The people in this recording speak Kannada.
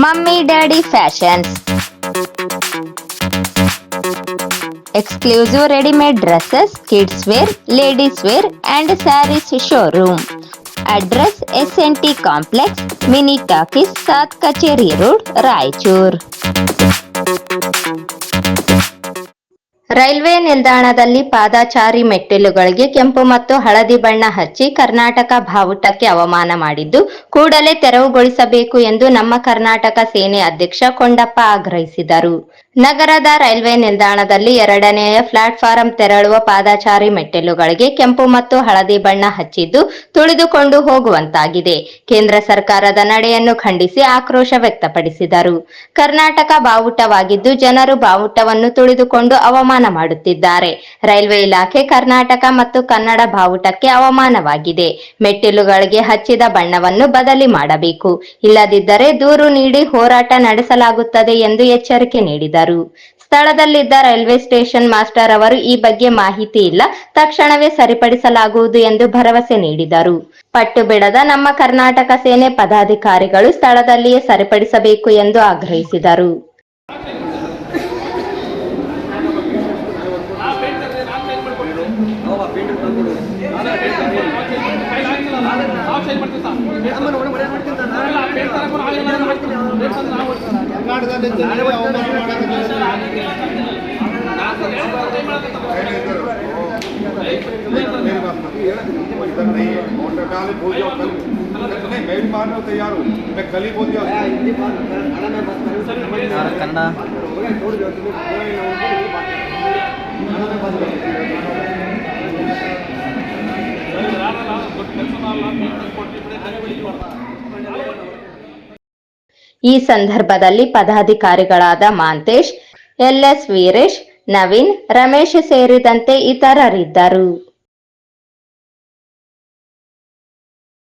Mummy Daddy Fashions. Exclusive ready-made dresses, kids wear, ladies wear and sarees showroom. Address SNT Complex, Mini Talkies, South Kacheri Road, Raichur. Railway ನಿಲ್ದಾಣದಲ್ಲಿ ಪಾದಚಾರಿ ಮೆಟ್ಟಿಲುಗಳಿಗೆ ಕೆಂಪು ಮತ್ತು ಹಳದಿ ಬಣ್ಣ ಹಚ್ಚಿ ಕರ್ನಾಟಕ ಬಾವುಟಕ್ಕೆ ಅವಮಾನ ಮಾಡಿದ್ದು ಕೂಡಲೇ ತೆರವುಗೊಳಿಸಬೇಕು ಎಂದು ನಮ್ಮ ಕರ್ನಾಟಕ ಸೇನೆ ಅಧ್ಯಕ್ಷ ಕೊಂಡಪ್ಪ ಆಗ್ರಹಿಸಿದರು. ನಗರದ ರೈಲ್ವೆ ನಿಲ್ದಾಣದಲ್ಲಿ ಎರಡನೆಯ ಪ್ಲಾಟ್ಫಾರಂ ತೆರಳುವ ಪಾದಚಾರಿ ಮೆಟ್ಟಿಲುಗಳಿಗೆ ಕೆಂಪು ಮತ್ತು ಹಳದಿ ಬಣ್ಣ ಹಚ್ಚಿದ್ದು ತುಳಿದುಕೊಂಡು ಹೋಗುವಂತಾಗಿದೆ. ಕೇಂದ್ರ ಸರ್ಕಾರದ ನಡೆಯನ್ನು ಖಂಡಿಸಿ ಆಕ್ರೋಶ ವ್ಯಕ್ತಪಡಿಸಿದರು. ಕರ್ನಾಟಕ ಬಾವುಟವಾಗಿದ್ದು ಜನರು ಬಾವುಟವನ್ನು ತುಳಿದುಕೊಂಡು ಅವಮಾನ ಮಾಡುತ್ತಿದ್ದಾರೆ. ರೈಲ್ವೆ ಇಲಾಖೆ ಕರ್ನಾಟಕ ಮತ್ತು ಕನ್ನಡ ಬಾವುಟಕ್ಕೆ ಅವಮಾನವಾಗಿದೆ. ಮೆಟ್ಟಿಲುಗಳಿಗೆ ಹಚ್ಚಿದ ಬಣ್ಣವನ್ನು ಬದಲಿ ಮಾಡಬೇಕು, ಇಲ್ಲದಿದ್ದರೆ ದೂರು ನೀಡಿ ಹೋರಾಟ ನಡೆಸಲಾಗುತ್ತದೆ ಎಂದು ಎಚ್ಚರಿಕೆ ನೀಡಿದರು. ಸ್ಥಳದಲ್ಲಿದ್ದ ರೈಲ್ವೆ ಸ್ಟೇಷನ್ ಮಾಸ್ಟರ್ ಅವರು ಈ ಬಗ್ಗೆ ಮಾಹಿತಿ ಇಲ್ಲ, ತಕ್ಷಣವೇ ಸರಿಪಡಿಸಲಾಗುವುದು ಎಂದು ಭರವಸೆ ನೀಡಿದರು. ಪಟ್ಟು ಬಿಡದ ನಮ್ಮ ಕರ್ನಾಟಕ ಸೇನೆ ಪದಾಧಿಕಾರಿಗಳು ಸ್ಥಳದಲ್ಲಿಯೇ ಸರಿಪಡಿಸಬೇಕು ಎಂದು ಆಗ್ರಹಿಸಿದರು. ಈ ಸಂದರ್ಭದಲ್ಲಿ ಪದಾಧಿಕಾರಿಗಳಾದ ಮಾಂತೇಶ್, ಎಲ್.ಎಸ್. ವೀರೇಶ್, ನವೀನ್, ರಮೇಶ್ ಸೇರಿದಂತೆ ಇತರರಿದ್ದರು.